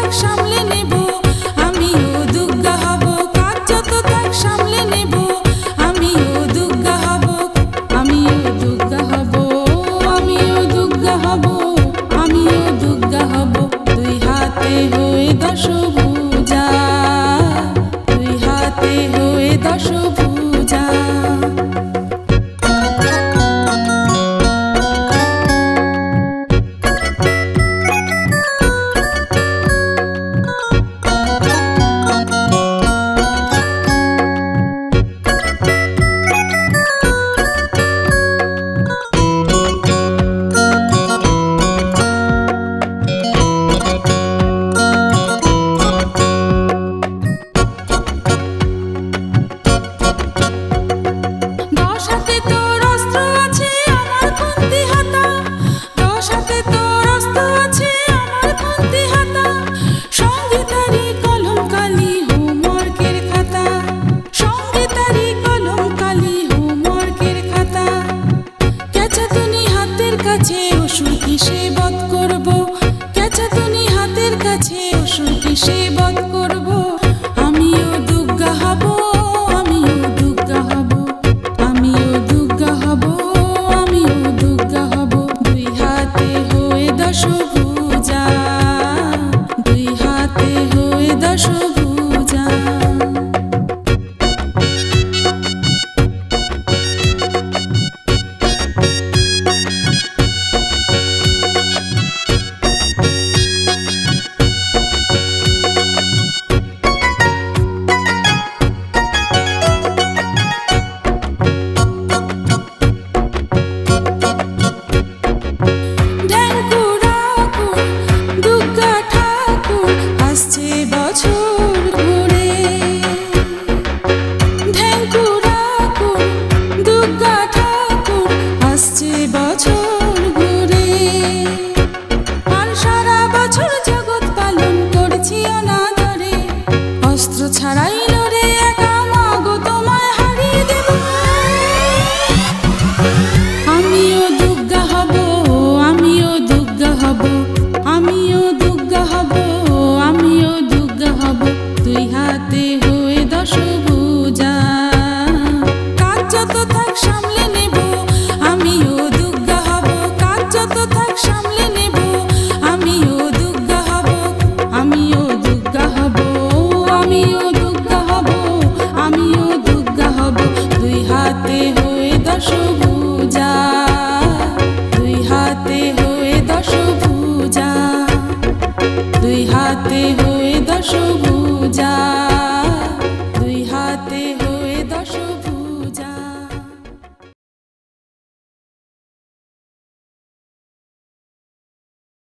তাক সামলে নেব, আমিও দুর্গা হব। কাজ যত তাক সামলে নেব, আমিও দুর্গা হব, আমিও দুর্গা হব, আমিও দুর্গা হব, আমিও দুর্গা হব। দুই হাতে হয়ে দশভুজা, দুই হাতে হয়ে দশভুজা। কিসে বধ করব, কেচাতুনি হাতের কাছে অসুর কিসে বধ করব।